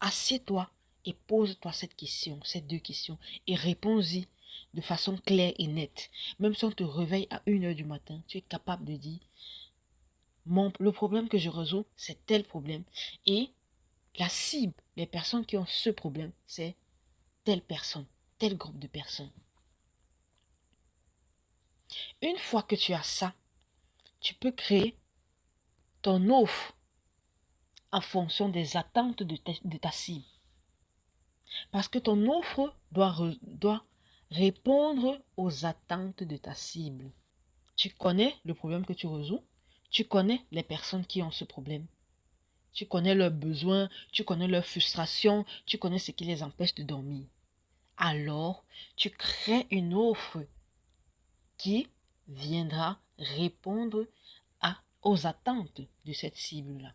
assieds-toi et pose-toi cette question, ces deux questions, et réponds-y de façon claire et nette. Même si on te réveille à 1h du matin, tu es capable de dire, le problème que je résous, c'est tel problème. Et la cible, les personnes qui ont ce problème, c'est telle personne, tel groupe de personnes. Une fois que tu as ça, tu peux créer ton offre en fonction des attentes de ta cible. Parce que ton offre doit répondre aux attentes de ta cible. Tu connais le problème que tu résous, tu connais les personnes qui ont ce problème. Tu connais leurs besoins, tu connais leurs frustrations, tu connais ce qui les empêche de dormir. Alors, tu crées une offre qui viendra répondre aux attentes de cette cible-là.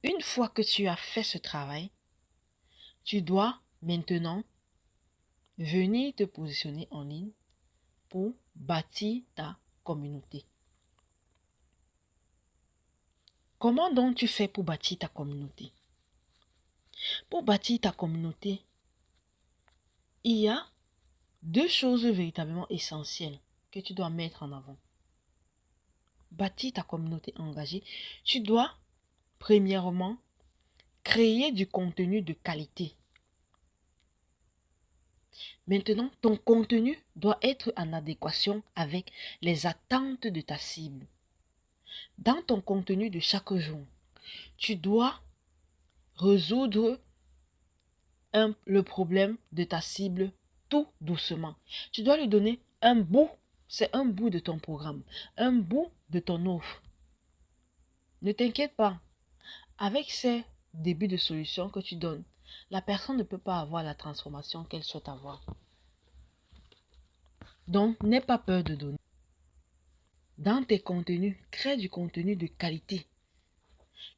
Une fois que tu as fait ce travail, tu dois maintenant venir te positionner en ligne pour bâtir ta communauté. Comment donc tu fais pour bâtir ta communauté? Pour bâtir ta communauté, il y a deux choses véritablement essentielles que tu dois mettre en avant. Bâtir ta communauté engagée, tu dois premièrement créer du contenu de qualité. Maintenant, ton contenu doit être en adéquation avec les attentes de ta cible. Dans ton contenu de chaque jour, tu dois résoudre le problème de ta cible tout doucement. Tu dois lui donner un bout, c'est un bout de ton programme, un bout de ton offre. Ne t'inquiète pas, avec ces débuts de solution que tu donnes, la personne ne peut pas avoir la transformation qu'elle souhaite avoir. Donc, n'aie pas peur de donner. Dans tes contenus, crée du contenu de qualité.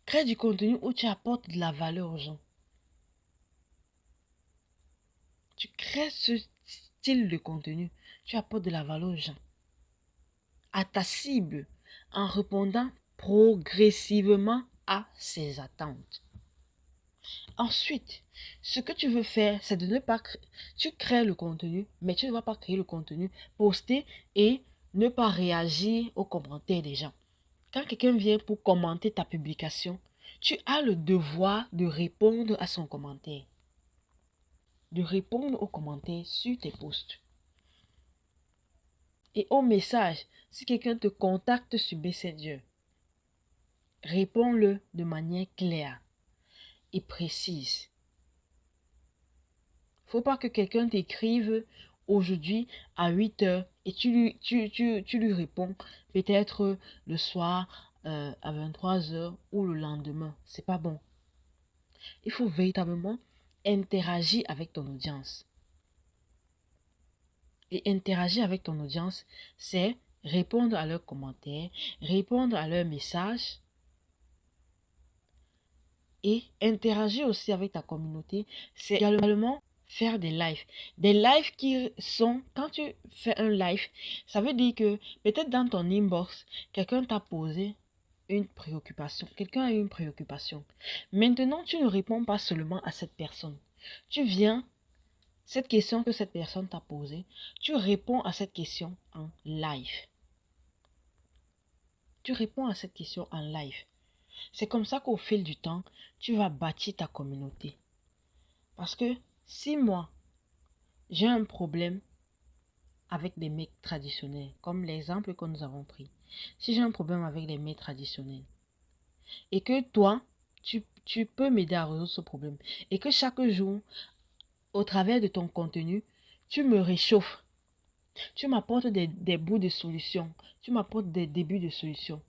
Crée du contenu où tu apportes de la valeur aux gens. Tu crées ce style de contenu, tu apportes de la valeur aux gens, à ta cible, en répondant progressivement à ses attentes. Ensuite, ce que tu veux faire, c'est de ne pas tu crées le contenu, mais tu ne vas pas créer le contenu, poster et ne pas réagir aux commentaires des gens. Quand quelqu'un vient pour commenter ta publication, tu as le devoir de répondre à son commentaire. De répondre aux commentaires sur tes posts. Et au message, si quelqu'un te contacte sur Messenger, réponds-le de manière claire et précise. Il ne faut pas que quelqu'un t'écrive aujourd'hui à 8 heures et tu lui réponds peut-être le soir à 23 heures ou le lendemain. C'est pas bon. Il faut véritablement interagir avec ton audience. Et interagir avec ton audience, c'est répondre à leurs commentaires, répondre à leurs messages et interagir aussi avec ta communauté. C'est également faire des lives. Des lives qui sont, quand tu fais un live, ça veut dire que peut-être dans ton inbox, quelqu'un t'a posé une préoccupation. Quelqu'un a eu une préoccupation. Maintenant, tu ne réponds pas seulement à cette personne. Tu viens cette question que cette personne t'a posée, tu réponds à cette question en live. Tu réponds à cette question en live. C'est comme ça qu'au fil du temps, tu vas bâtir ta communauté. Parce que si moi, j'ai un problème avec les mets traditionnels, comme l'exemple que nous avons pris, si j'ai un problème avec les mets traditionnels, et que toi, tu peux m'aider à résoudre ce problème, et que chaque jour, au travers de ton contenu, tu me réchauffes, tu m'apportes des bouts de solutions, tu m'apportes des débuts de solutions.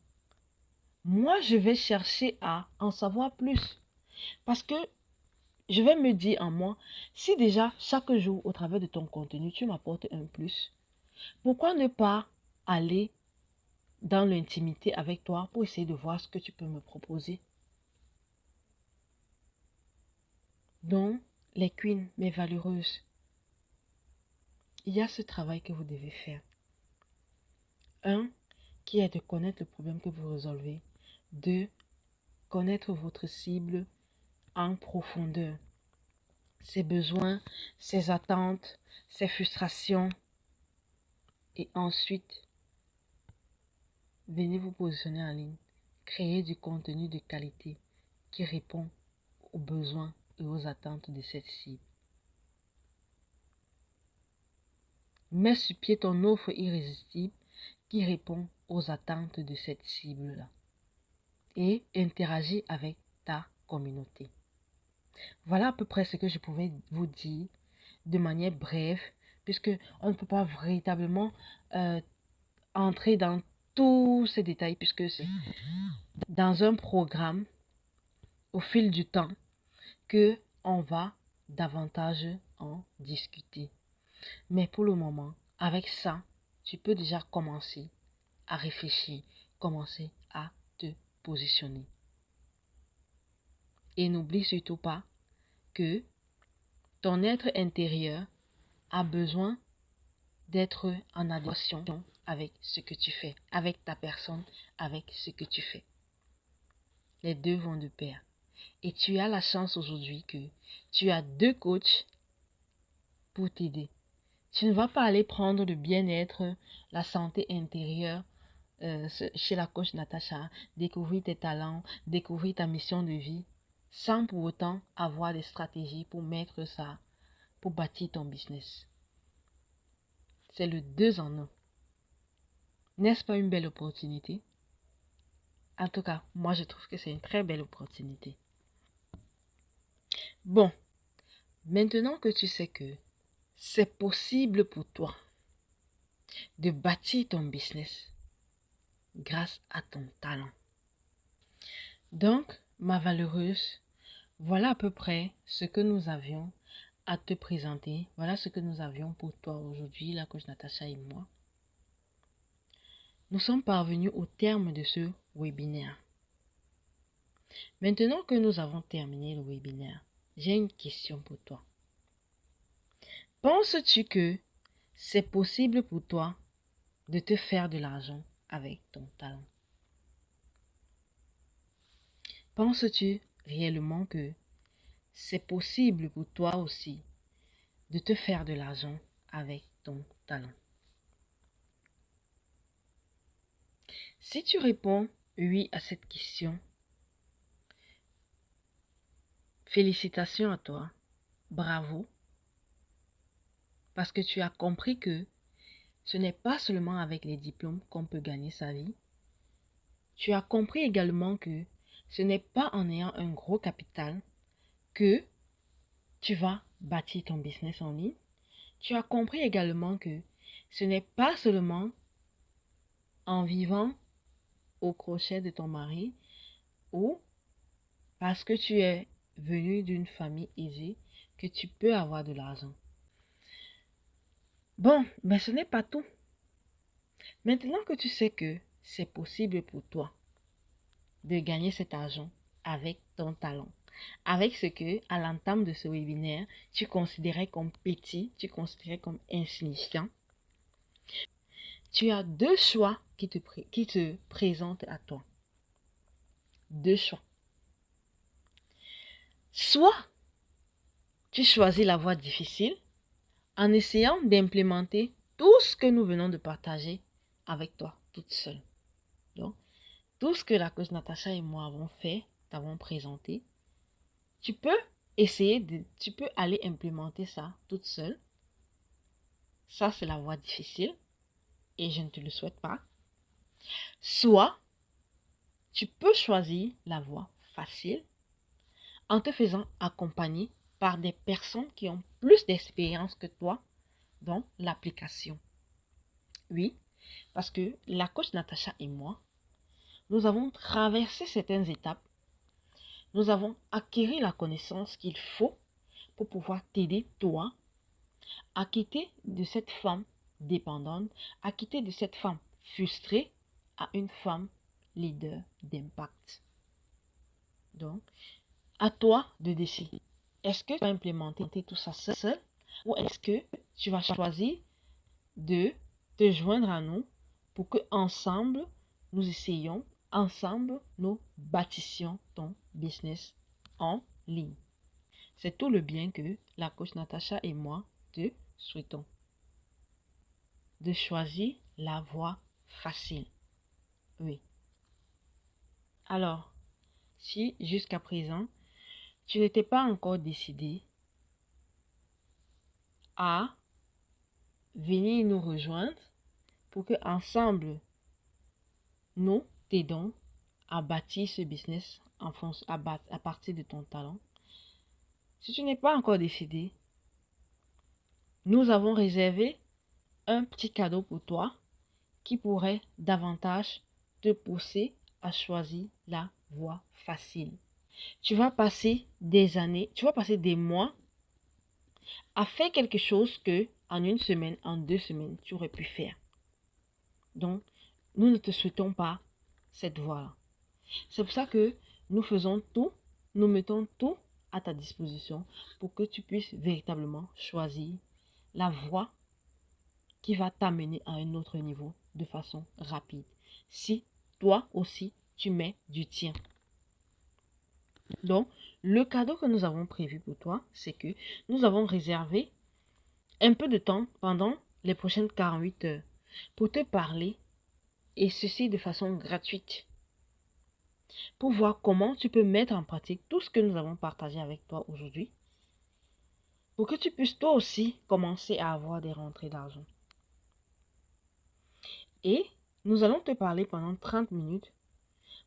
Moi, je vais chercher à en savoir plus. Parce que je vais me dire en moi, si déjà chaque jour, au travers de ton contenu, tu m'apportes un plus, pourquoi ne pas aller dans l'intimité avec toi pour essayer de voir ce que tu peux me proposer? Donc, les queens, mes valeureuses, il y a ce travail que vous devez faire. Un, qui est de connaître le problème que vous résolvez. Deux, connaître votre cible en profondeur. Ses besoins, ses attentes, ses frustrations. Et ensuite, venez vous positionner en ligne. Créer du contenu de qualité qui répond aux besoins et aux attentes de cette cible. Mets sur pied ton offre irrésistible qui répond aux attentes de cette cible-là. Et interagis avec ta communauté. Voilà à peu près ce que je pouvais vous dire de manière brève, puisque on ne peut pas véritablement entrer dans tous ces détails, puisque c'est dans un programme, au fil du temps, que on va davantage en discuter. Mais pour le moment, avec ça, tu peux déjà commencer à réfléchir, commencer à te positionner. Et n'oublie surtout pas que ton être intérieur a besoin d'être en adéquation avec ce que tu fais, avec ta personne, avec ce que tu fais. Les deux vont de pair. Et tu as la chance aujourd'hui que tu as 2 coachs pour t'aider. Tu ne vas pas aller prendre le bien-être, la santé intérieure chez la coach Natacha, découvrir tes talents, découvrir ta mission de vie, sans pour autant avoir des stratégies pour mettre ça, pour bâtir ton business. C'est le 2 en 1. N'est-ce pas une belle opportunité? En tout cas, moi je trouve que c'est une très belle opportunité. Bon, maintenant que tu sais que c'est possible pour toi de bâtir ton business grâce à ton talent. Donc, ma valeureuse, voilà à peu près ce que nous avions à te présenter. Voilà ce que nous avions pour toi aujourd'hui, la coach Natacha et moi. Nous sommes parvenus au terme de ce webinaire. Maintenant que nous avons terminé le webinaire, j'ai une question pour toi. Penses-tu que c'est possible pour toi de te faire de l'argent avec ton talent? Penses-tu réellement que c'est possible pour toi aussi de te faire de l'argent avec ton talent? Si tu réponds oui à cette question, félicitations à toi, bravo, parce que tu as compris que ce n'est pas seulement avec les diplômes qu'on peut gagner sa vie. Tu as compris également que ce n'est pas en ayant un gros capital que tu vas bâtir ton business en ligne. Tu as compris également que ce n'est pas seulement en vivant au crochet de ton mari ou parce que tu es venu d'une famille aisée que tu peux avoir de l'argent. Bon, mais ce n'est pas tout. Maintenant que tu sais que c'est possible pour toi de gagner cet argent avec ton talent, avec ce que, à l'entame de ce webinaire, tu considérais comme petit, tu considérais comme insignifiant, tu as 2 choix qui te présentent à toi. 2 choix. Soit tu choisis la voie difficile, en essayant d'implémenter tout ce que nous venons de partager avec toi, toute seule. Donc, tout ce que la coach Natacha et moi avons fait, t'avons présenté, tu peux tu peux aller implémenter ça toute seule. Ça, c'est la voie difficile et je ne te le souhaite pas. Soit, tu peux choisir la voie facile en te faisant accompagner par des personnes qui ont plus d'expérience que toi dans l'application. Oui, parce que la coach Natacha et moi, nous avons traversé certaines étapes. Nous avons acquis la connaissance qu'il faut pour pouvoir t'aider, toi, à quitter de cette femme dépendante, à quitter de cette femme frustrée à une femme leader d'impact. Donc, à toi de décider. Est-ce que tu vas implémenter tout ça seul ou est-ce que tu vas choisir de te joindre à nous pour que ensemble nous essayons, ensemble nous bâtissions ton business en ligne. C'est tout le bien que la coach Natacha et moi te souhaitons. De choisir la voie facile. Oui. Alors, si jusqu'à présent, tu n'étais pas encore décidé à venir nous rejoindre pour que ensemble nous t'aidons à bâtir ce business à partir de ton talent. Si tu n'es pas encore décidé, nous avons réservé un petit cadeau pour toi qui pourrait davantage te pousser à choisir la voie facile. Tu vas passer des années, tu vas passer des mois à faire quelque chose que en une semaine, en 2 semaines, tu aurais pu faire. Donc, nous ne te souhaitons pas cette voie-là. C'est pour ça que nous faisons tout, nous mettons tout à ta disposition pour que tu puisses véritablement choisir la voie qui va t'amener à un autre niveau de façon rapide. Si toi aussi, tu mets du tien. Donc, le cadeau que nous avons prévu pour toi, c'est que nous avons réservé un peu de temps pendant les prochaines 48 heures pour te parler, et ceci de façon gratuite, pour voir comment tu peux mettre en pratique tout ce que nous avons partagé avec toi aujourd'hui, pour que tu puisses toi aussi commencer à avoir des rentrées d'argent. Et nous allons te parler pendant 30 minutes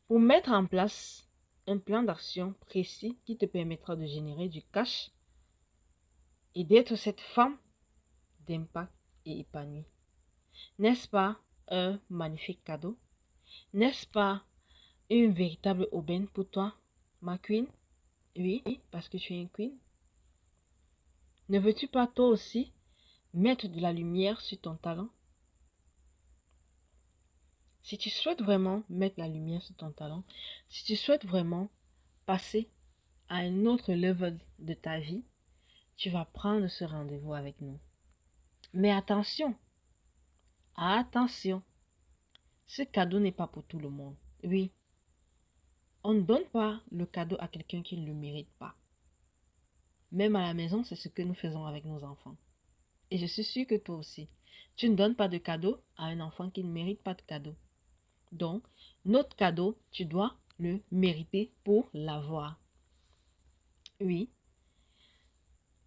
pour mettre en place un plan d'action précis qui te permettra de générer du cash et d'être cette femme d'impact et épanouie. N'est-ce pas un magnifique cadeau? N'est-ce pas une véritable aubaine pour toi, ma queen? Oui, parce que tu es une queen. Ne veux-tu pas toi aussi mettre de la lumière sur ton talent? Si tu souhaites vraiment mettre la lumière sur ton talent, si tu souhaites vraiment passer à un autre level de ta vie, tu vas prendre ce rendez-vous avec nous. Mais attention, attention, ce cadeau n'est pas pour tout le monde. Oui, on ne donne pas le cadeau à quelqu'un qui ne le mérite pas. Même à la maison, c'est ce que nous faisons avec nos enfants. Et je suis sûre que toi aussi, tu ne donnes pas de cadeau à un enfant qui ne mérite pas de cadeau. Donc, notre cadeau, tu dois le mériter pour l'avoir. Oui.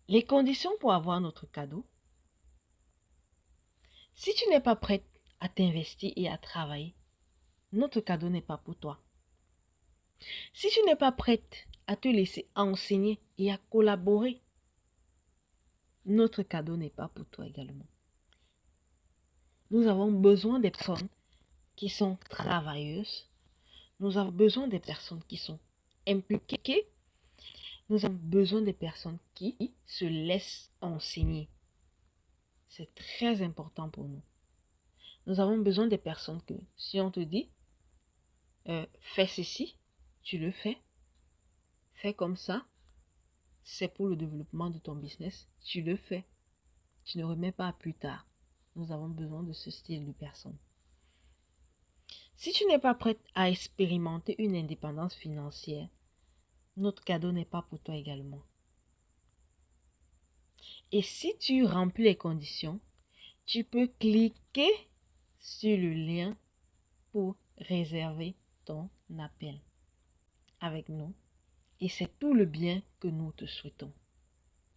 Les conditions pour avoir notre cadeau. Si tu n'es pas prête à t'investir et à travailler, notre cadeau n'est pas pour toi. Si tu n'es pas prête à te laisser enseigner et à collaborer, notre cadeau n'est pas pour toi également. Nous avons besoin des personnes qui sont travailleuses. Nous avons besoin des personnes qui sont impliquées. Nous avons besoin des personnes qui se laissent enseigner. C'est très important pour nous. Nous avons besoin des personnes que, si on te dit, fais ceci, tu le fais. Fais comme ça, c'est pour le développement de ton business, tu le fais. Tu ne remets pas à plus tard. Nous avons besoin de ce style de personne. Si tu n'es pas prête à expérimenter une indépendance financière, notre cadeau n'est pas pour toi également. Et si tu remplis les conditions, tu peux cliquer sur le lien pour réserver ton appel avec nous. Et c'est tout le bien que nous te souhaitons.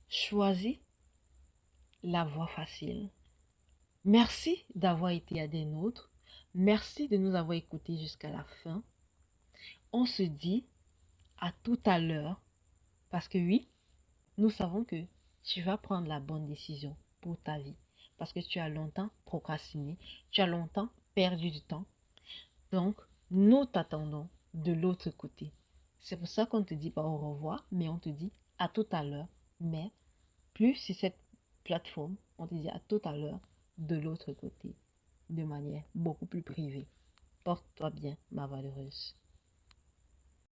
Choisis la voie facile. Merci d'avoir été à des nôtres. Merci de nous avoir écoutés jusqu'à la fin. On se dit à tout à l'heure parce que oui, nous savons que tu vas prendre la bonne décision pour ta vie parce que tu as longtemps procrastiné, tu as longtemps perdu du temps. Donc, nous t'attendons de l'autre côté. C'est pour ça qu'on ne te dit pas au revoir, mais on te dit à tout à l'heure. Mais plus sur cette plateforme, on te dit à tout à l'heure de l'autre côté, de manière beaucoup plus privée. Porte-toi bien, ma valeureuse.